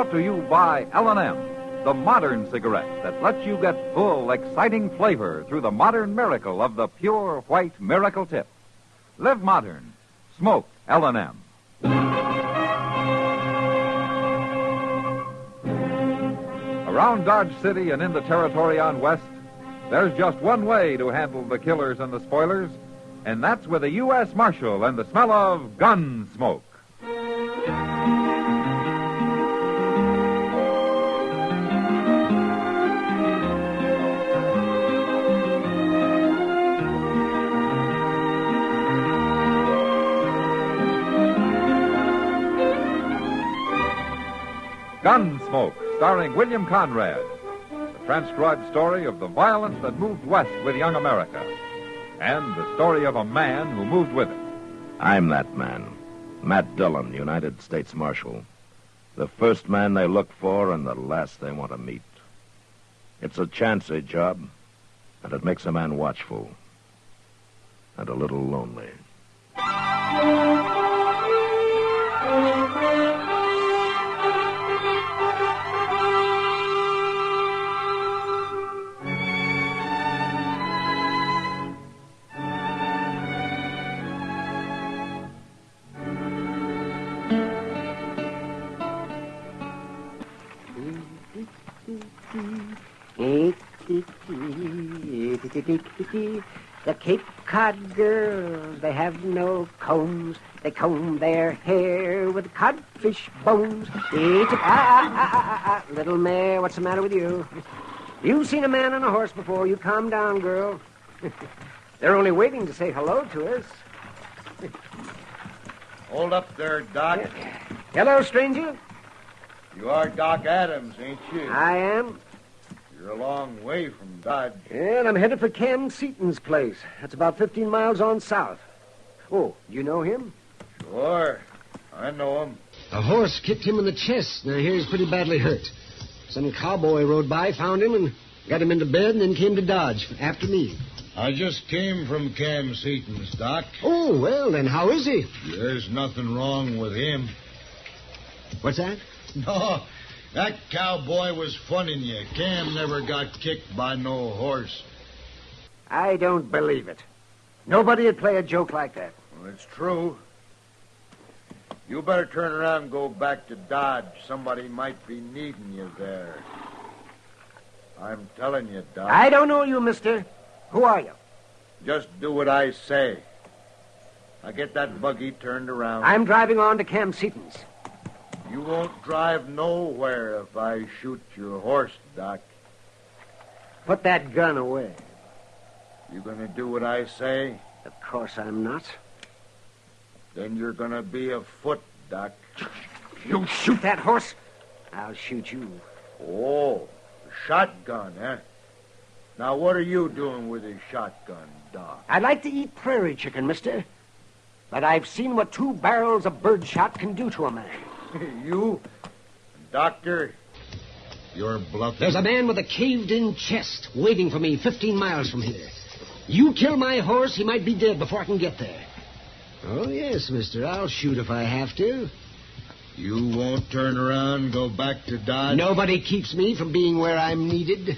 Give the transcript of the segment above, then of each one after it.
brought to you by L&M, the modern cigarette that lets you get full, exciting flavor through the modern miracle of the pure white Miracle Tip. Live modern. Smoke L&M. Around Dodge City and in the territory on West, there's just one way to handle the killers and the spoilers, and that's with a U.S. Marshal and the smell of gun smoke. Gunsmoke, starring William Conrad. The transcribed story of the violence that moved west with young America. And the story of a man who moved with it. I'm that man. Matt Dillon, United States Marshal. The first man they look for and the last they want to meet. It's a chancy job, and it makes a man watchful. And a little lonely. The Cape Cod girls, they have no combs. They comb their hair with codfish bones. Little mare, what's the matter with you? You've seen a man on a horse before. You calm down, girl. They're only waiting to say hello to us. Hold up there, Doc. Hello, stranger. You are Doc Adams, ain't you? I am. You're a long way from Dodge. And I'm headed for Cam Seaton's place. That's about 15 miles on south. Oh, you know him? Sure. I know him. A horse kicked him in the chest. Now, here he's pretty badly hurt. Some cowboy rode by, found him, and got him into bed, and then came to Dodge after me. I just came from Cam Seaton's, Doc. Oh, well, then how is he? There's nothing wrong with him. What's that? No, that cowboy was funning you. Cam never got kicked by no horse. I don't believe it. Nobody would play a joke like that. Well, it's true. You better turn around and go back to Dodge. Somebody might be needing you there. I'm telling you, Doc. I don't know you, mister. Who are you? Just do what I say. Now get that buggy turned around. I'm driving on to Cam Seaton's. You won't drive nowhere if I shoot your horse, Doc. Put that gun away. You gonna do what I say? Of course I'm not. Then you're gonna be afoot, Doc. You shoot that horse, I'll shoot you. Oh, a shotgun, eh? Now, what are you doing with a shotgun, Doc? I'd like to eat prairie chicken, mister. But I've seen what 2 barrels of birdshot can do to a man. You? Doctor? You're bluffing. There's a man with a caved-in chest waiting for me 15 miles from here. You kill my horse, he might be dead before I can get there. Oh, yes, mister. I'll shoot if I have to. You won't turn around and go back to Dodge? Nobody keeps me from being where I'm needed.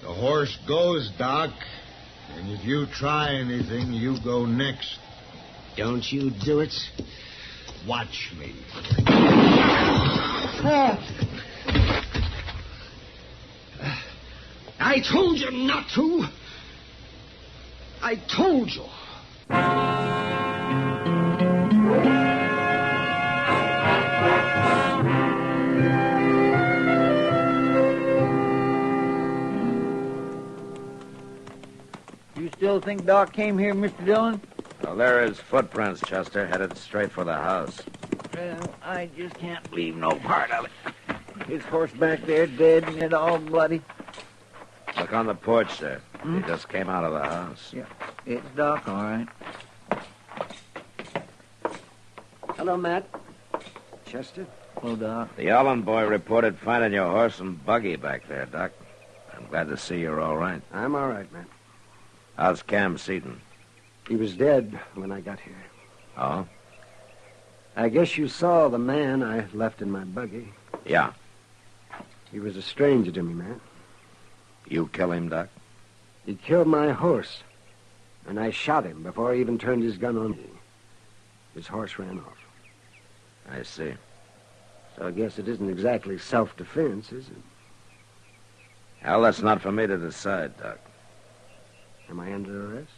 The horse goes, Doc. And if you try anything, you go next. Don't you do it. Watch me. I told you not to. I told you. You still think Doc came here, Mr. Dillon? Well, there are his footprints, Chester, headed straight for the house. Well, I just can't believe no part of it. His horse back there dead and all bloody. Look on the porch there. He just came out of the house. Yeah, it's Doc, all right. Hello, Matt. Chester? Hello, Doc. The Allen boy reported finding your horse and buggy back there, Doc. I'm glad to see you're all right. I'm all right, Matt. How's Cam Seaton? He was dead when I got here. Oh? I guess you saw the man I left in my buggy. Yeah. He was a stranger to me, Matt. You kill him, Doc? He killed my horse, and I shot him before he even turned his gun on me. His horse ran off. I see. So I guess it isn't exactly self-defense, is it? Well, that's not for me to decide, Doc. Am I under arrest?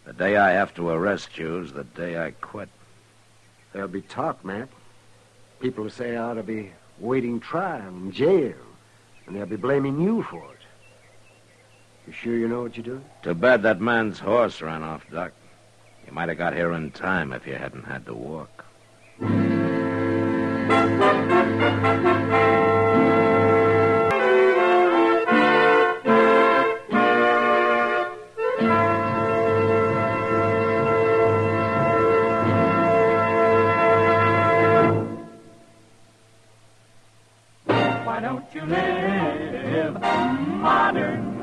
The day I have to arrest you is the day I quit. There'll be talk, Matt. People will say I ought to be waiting trial in jail, and they'll be blaming you for it. You sure you know what you're doing? Too bad that man's horse ran off, Doc. You might have got here in time if you hadn't had to walk. Why don't you live modern?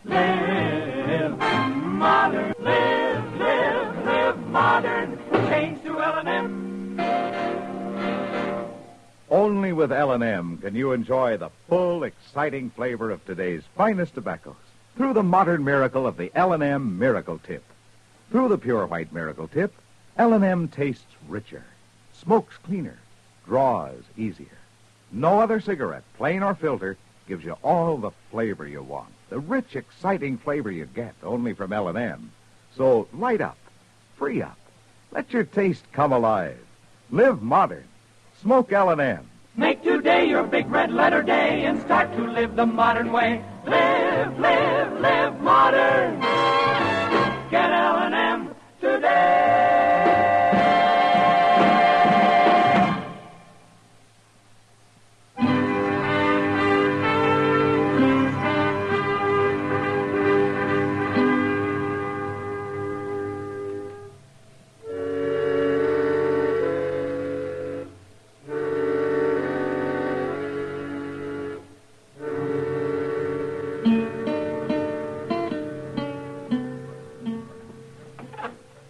Live modern. Live modern. Change to L&M. Only with L&M can you enjoy the full, exciting flavor of today's finest tobaccos through the modern miracle of the L&M Miracle Tip. Through the pure white Miracle Tip, L&M tastes richer, smokes cleaner, draws easier. No other cigarette, plain or filter, gives you all the flavor you want. The rich, exciting flavor you get only from L&M. So light up, free up. Let your taste come alive. Live modern. Smoke L&M. Make today your big red letter day and start to live the modern way. Live modern. Get L&M today.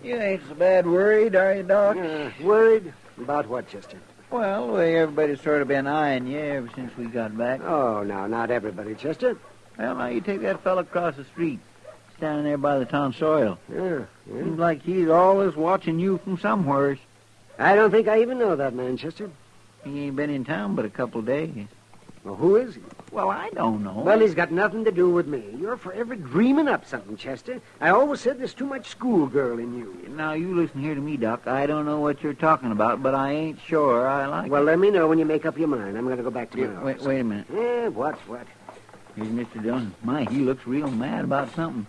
You ain't so bad worried, are you, Doc? Worried? About what, Chester? Well, the way everybody's sort of been eyeing you ever since we got back. Oh, no, not everybody, Chester. Well, now you take that fella across the street, standing there by the tonsorial. Yeah. Seems like he's always watching you from somewheres. I don't think I even know that man, Chester. He ain't been in town but a couple of days. Well, who is he? Well, I don't know. Well, he's got nothing to do with me. You're forever dreaming up something, Chester. I always said there's too much schoolgirl in you. Now, you listen here to me, Doc. I don't know what you're talking about, but I ain't sure I like Well, it. let me know when you make up your mind. I'm going to go back to my office. Wait a minute. Yeah, what? Here's Mr. Dillon. My, he looks real mad about something.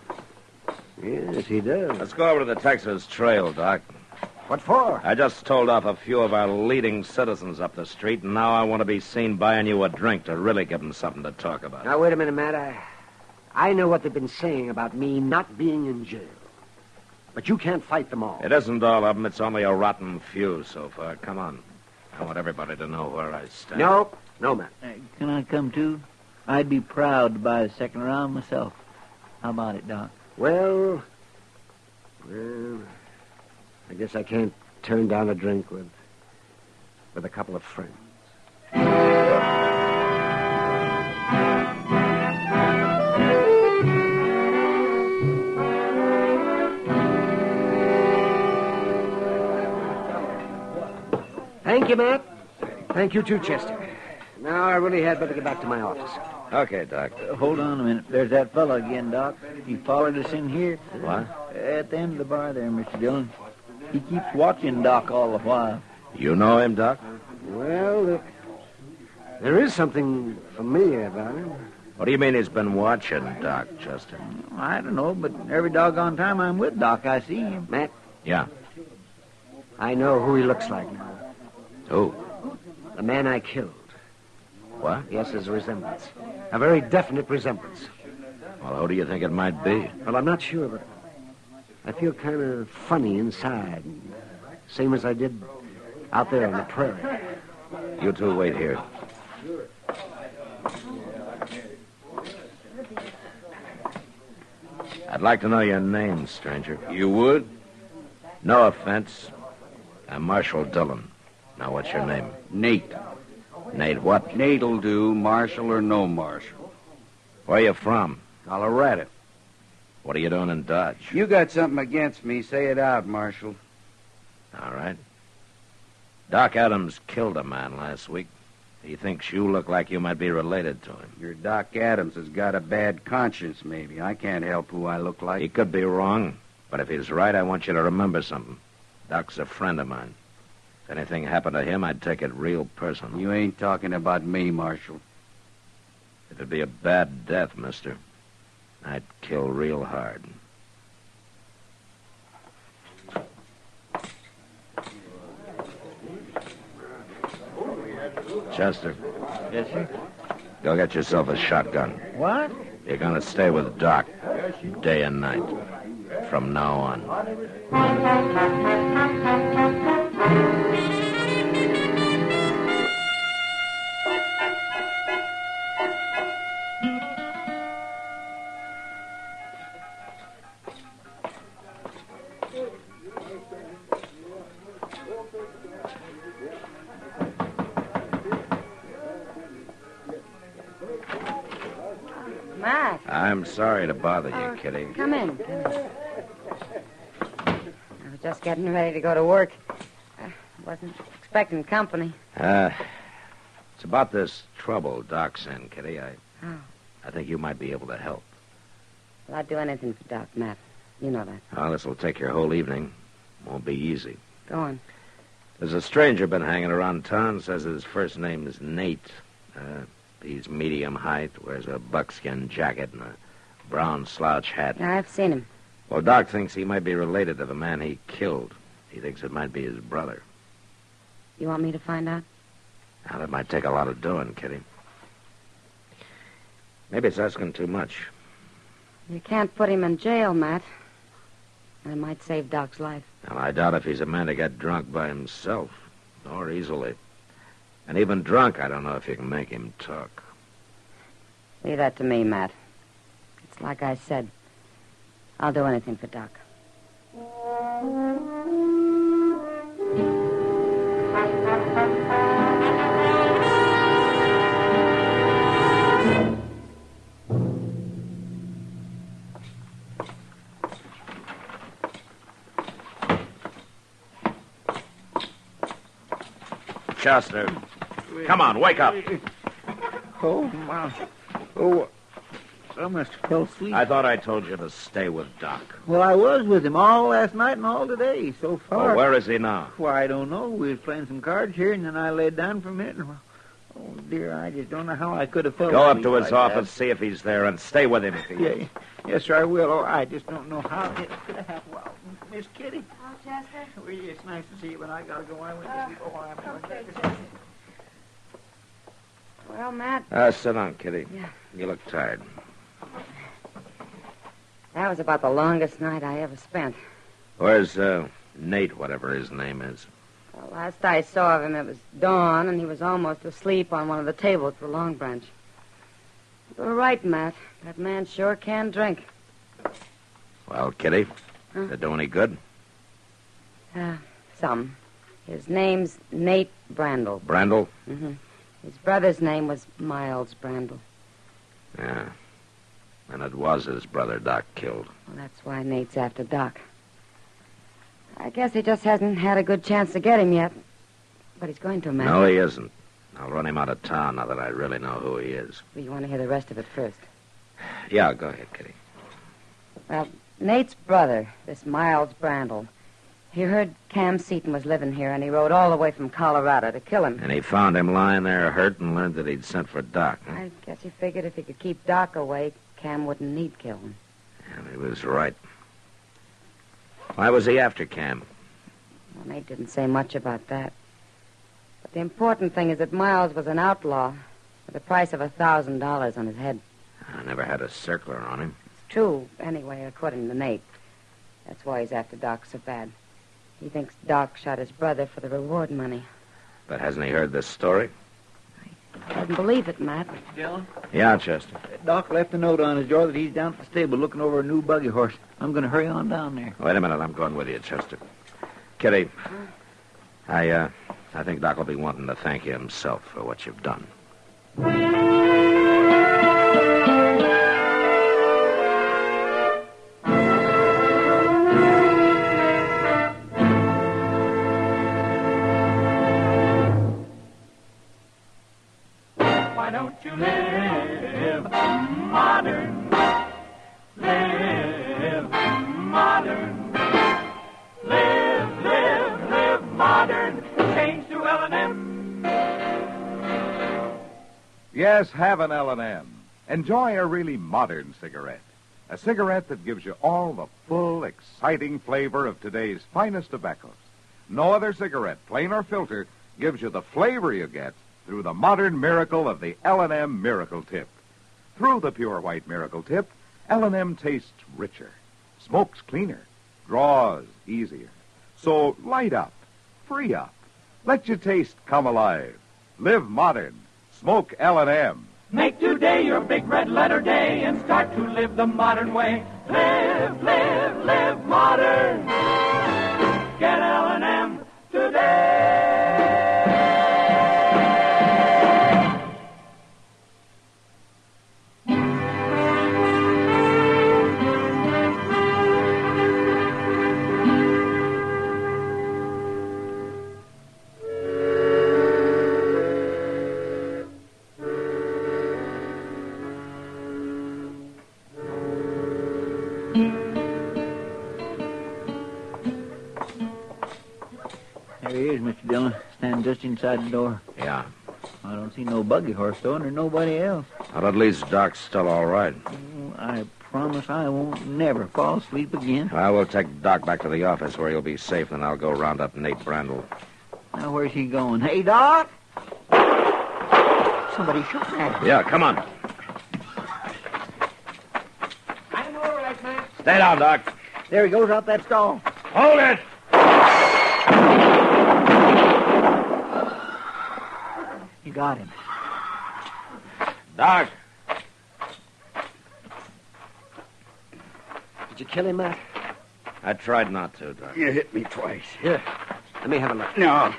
Yes, he does. Let's go over to the Texas Trail, Doc. What for? I just told off a few of our leading citizens up the street, and now I want to be seen buying you a drink to really give them something to talk about. Now, wait a minute, Matt. I know what they've been saying about me not being in jail. But you can't fight them all. It isn't all of them. It's only a rotten few so far. Come on. I want everybody to know where I stand. No, Matt. Can I come too? I'd be proud to buy the second round myself. How about it, Doc? Well, I guess I can't turn down a drink with a couple of friends. Thank you, Matt. Thank you, too, Chester. Now, I really had better get back to my office. Okay, Doc. Hold on a minute. There's that fellow again, Doc. He followed us in here. What? At the end of the bar there, Mr. Dillon. He keeps watching Doc all the while. You know him, Doc? Well, there is something familiar about him. What do you mean he's been watching, Doc, Chester? I don't know, but every doggone time I'm with Doc, I see him. Matt, Yeah. I know who he looks like now. Who? The man I killed. What? Yes, there's a resemblance. A very definite resemblance. Well, who do you think it might be? Well, I'm not sure, but I feel kind of funny inside. Same as I did out there on the prairie. You two wait here. I'd like to know your name, stranger. You would? No offense. I'm Marshal Dillon. Now, what's your name? Nate. Nate what? Nate'll do, marshal or no marshal. Where you from? Colorado. What are you doing in Dodge? You got something against me, say it out, Marshal. All right. Doc Adams killed a man last week. He thinks you look like you might be related to him. Your Doc Adams has got a bad conscience, maybe. I can't help who I look like. He could be wrong, but if he's right, I want you to remember something. Doc's a friend of mine. If anything happened to him, I'd take it real personal. You ain't talking about me, Marshal. It'd be a bad death, mister. I'd kill real hard. Chester. Yes, sir. Go get yourself a shotgun. What? You're gonna stay with Doc day and night from now on. Matt. I'm sorry to bother you, Kitty. Come in. I was just getting ready to go to work. Wasn't expecting company. It's about this trouble Doc's in, Kitty. Oh. I think you might be able to help. Well, I'd do anything for Doc, Matt. You know that. Well, this will take your whole evening. Won't be easy. Go on. There's a stranger been hanging around town. Says his first name is Nate. He's medium height, wears a buckskin jacket and a brown slouch hat. Yeah, I've seen him. Well, Doc thinks he might be related to the man he killed. He thinks it might be his brother. You want me to find out? Now, that might take a lot of doing, Kitty. Maybe it's asking too much. You can't put him in jail, Matt. It might save Doc's life. Well, I doubt if he's a man to get drunk by himself, or easily. And even drunk, I don't know if you can make him talk. Leave that to me, Matt. It's like I said. I'll do anything for Doc. Chester, come on, wake up. Oh, my. Oh, I must have fell asleep. I thought I told you to stay with Doc. Well, I was with him all last night and all today so far. Oh, where is he now? Why, I don't know. We was playing some cards here, and then I laid down for a minute. And, oh, dear, I just don't know how I could have fell Go up asleep to his like office, see if he's there, and stay with him if he is. Yeah, yes, sir, I will. Oh, I just don't know how it could have happened. Well, Miss Kitty. Oh, Chester? Well, it's nice to see you, but I got to go. I went to sleep. Oh, I'm okay. Well, Matt, Sit down, Kitty. Yeah. You look tired. that was about the longest night I ever spent. Where's Nate, whatever his name is? Well, last I saw of him, it was dawn, and he was almost asleep on one of the tables at the Long Branch. You were right, Matt. That man sure can drink. Well, Kitty, Huh? did it do any good? Some. His name's Nate Brandel. Brandel? Mm-hmm. His brother's name was Miles Brandel. Yeah. And it was his brother Doc killed. Well, that's why Nate's after Doc. I guess he just hasn't had a good chance to get him yet. But he's going to, Matt. No, he isn't. I'll run him out of town now that I really know who he is. Well, you want to hear the rest of it first? Yeah, go ahead, Kitty. Well, Nate's brother, this Miles Brandel, he heard Cam Seaton was living here, and he rode all the way from Colorado to kill him. And he found him lying there hurt and learned that he'd sent for Doc. Huh? I guess he figured if he could keep Doc away, Cam wouldn't need kill him. And he was right. Why was he after Cam? Well, Nate didn't say much about that. But the important thing is that Miles was an outlaw with a price of $1,000 on his head. I never had a circler on him. It's true, anyway, according to Nate. That's why he's after Doc so bad. He thinks Doc shot his brother for the reward money. But hasn't he heard this story? I couldn't believe it, Matt. Dylan? Yeah, Chester. Doc left a note on his door that he's down at the stable looking over a new buggy horse. I'm going to hurry on down there. Wait a minute, I'm going with you, Chester. Kitty, I I think Doc will be wanting to thank you himself for what you've done. Why don't you live modern? Live modern. Live modern. Change to L&M. Yes, have an L&M. Enjoy a really modern cigarette. A cigarette that gives you all the full, exciting flavor of today's finest tobaccos. No other cigarette, plain or filter, gives you the flavor you get through the modern miracle of the L&M Miracle Tip. Through the pure white Miracle Tip, L&M tastes richer, smokes cleaner, draws easier. So light up, free up, let your taste come alive. Live modern, smoke L&M. Make today your big red letter day and start to live the modern way. Live modern. Get L&M today. There he is, Mr. Dillon, standing just inside the door. Yeah. I don't see no buggy horse, though, and there's nobody else. Well, at least Doc's still all right. I promise I won't never fall asleep again. I will take Doc back to the office where he'll be safe, and I'll go round up Nate Brandel. Now, where's he going? Hey, Doc! Somebody shooting at him. Yeah, come on. I'm all right, man. Stay down, Doc. There he goes out that stall. Hold it! You got him. Doc. Did you kill him, Matt? I tried not to, Doc. You hit me twice. Here, let me have a look. No.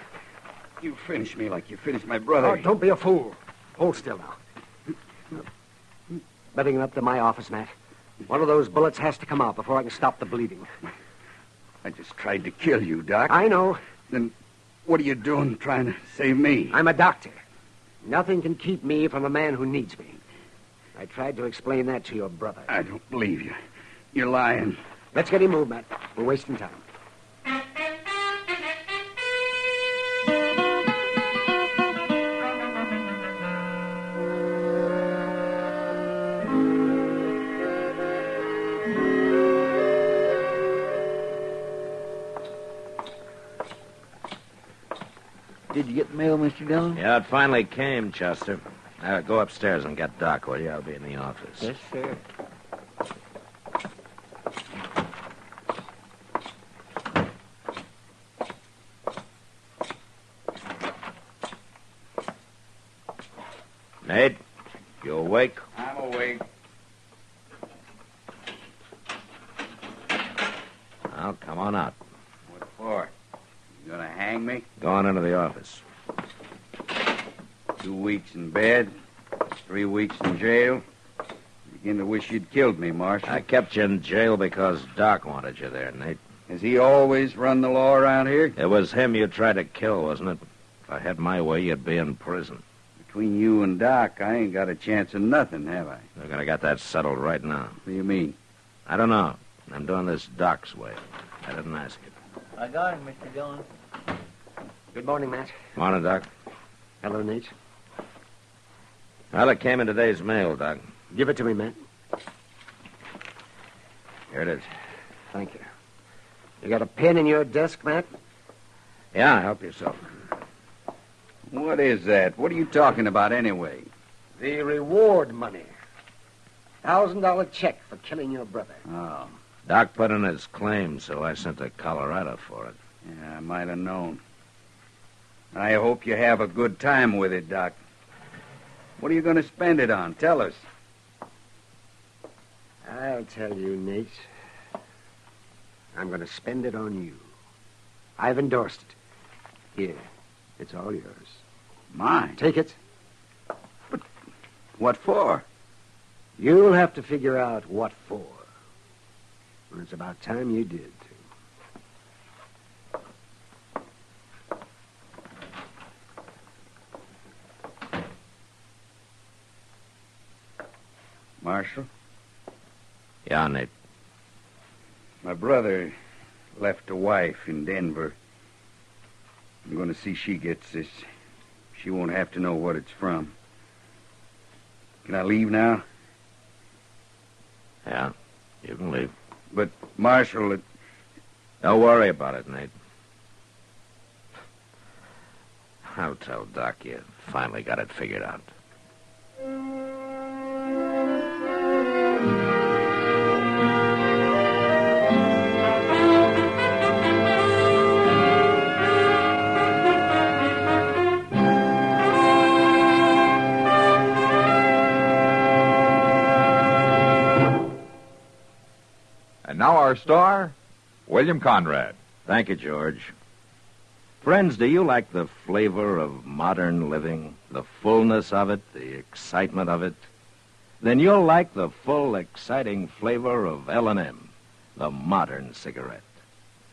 You finished me like you finished my brother. Oh, don't be a fool. Hold still now. Better get up to my office, Matt. One of those bullets has to come out before I can stop the bleeding. I just tried to kill you, Doc. I know. Then what are you doing trying to save me? I'm a doctor. Nothing can keep me from a man who needs me. I tried to explain that to your brother. I don't believe you. You're lying. Let's get him moved, Matt. We're wasting time. Did you get the mail, Mr. Dillon? Yeah, it finally came, Chester. Go upstairs and get Doc, will you? I'll be in the office. Yes, sir. Nate, you awake? I'm awake. Well, come on out. What for? You gonna hang me? Go on into the office. 2 weeks in bed, 3 weeks in jail. Begin to wish you'd killed me, Marshal. I kept you in jail because Doc wanted you there, Nate. Has he always run the law around here? It was him you tried to kill, wasn't it? If I had my way, you'd be in prison. Between you and Doc, I ain't got a chance of nothing, have I? They're going to get that settled right now. What do you mean? I don't know. I'm doing this Doc's way. I didn't ask you. I got him, Mr. Dillon. Good morning, Matt. Morning, Doc. Hello, Nate. Well, it came in today's mail, Doc. Give it to me, Matt. Here it is. Thank you. You got a pen in your desk, Matt? Yeah, help yourself. What is that? What are you talking about anyway? The reward money. $1,000 check for killing your brother. Oh, Doc put in his claim, so I sent to Colorado for it. yeah, I might have known. I hope you have a good time with it, Doc. What are you going to spend it on? Tell us. I'll tell you, Nate. I'm going to spend it on you. I've endorsed it. Here. It's all yours. Mine? Take it. What for? You'll have to figure out what for. And it's about time you did, too. Marshal? Yeah, Nate. My brother left a wife in Denver. I'm going to see she gets this. She won't have to know what it's from. Can I leave now? Yeah, you can leave. But, Marshal, Don't worry about it, Nate. I'll tell Doc you finally got it figured out. And now our star, William Conrad. Thank you, George. Friends, do you like the flavor of modern living, the fullness of it, the excitement of it? Then you'll like the full, exciting flavor of L&M, the modern cigarette.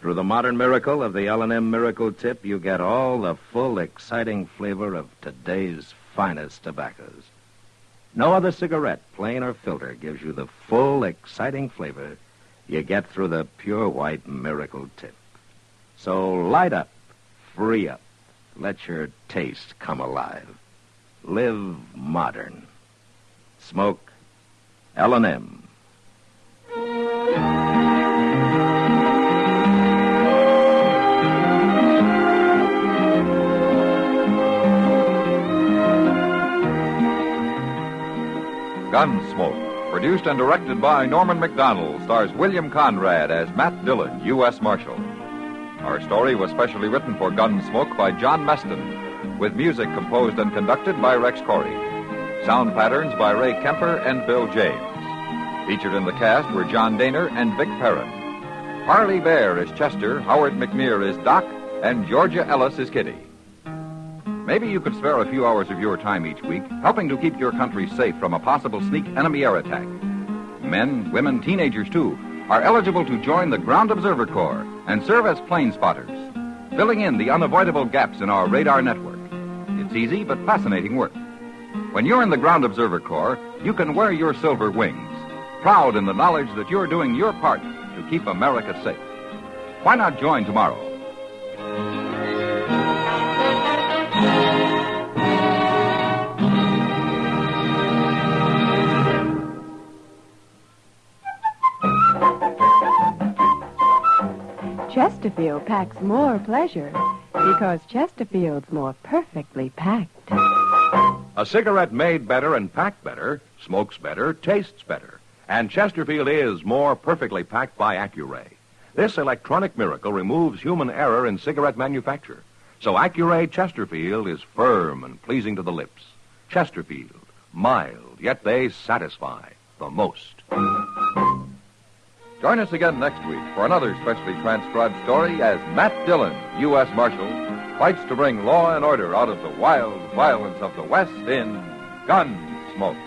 Through the modern miracle of the L&M Miracle Tip, you get all the full, exciting flavor of today's finest tobaccos. No other cigarette, plain or filter, gives you the full, exciting flavor you get through the pure white Miracle Tip. So light up, free up, let your taste come alive. Live modern. Smoke L&M. Gunsmoke, produced and directed by Norman McDonald, stars William Conrad as Matt Dillon, U.S. Marshal. Our story was specially written for Gunsmoke by John Meston, with music composed and conducted by Rex Corey. Sound patterns by Ray Kemper and Bill James. Featured in the cast were John Daner and Vic Perrin. Harley Bear is Chester, Howard McNear is Doc, and Georgia Ellis is Kitty. Maybe you could spare a few hours of your time each week helping to keep your country safe from a possible sneak enemy air attack. Men, women, teenagers, too, are eligible to join the Ground Observer Corps and serve as plane spotters, filling in the unavoidable gaps in our radar network. It's easy but fascinating work. When you're in the Ground Observer Corps, you can wear your silver wings, proud in the knowledge that you're doing your part to keep America safe. Why not join tomorrow? Chesterfield packs more pleasure because Chesterfield's more perfectly packed. A cigarette made better and packed better, smokes better, tastes better. And Chesterfield is more perfectly packed by Accuray. This electronic miracle removes human error in cigarette manufacture. So Accuray Chesterfield is firm and pleasing to the lips. Chesterfield, mild, yet they satisfy the most. Join us again next week for another specially transcribed story as Matt Dillon, U.S. Marshal, fights to bring law and order out of the wild violence of the West in Gunsmoke.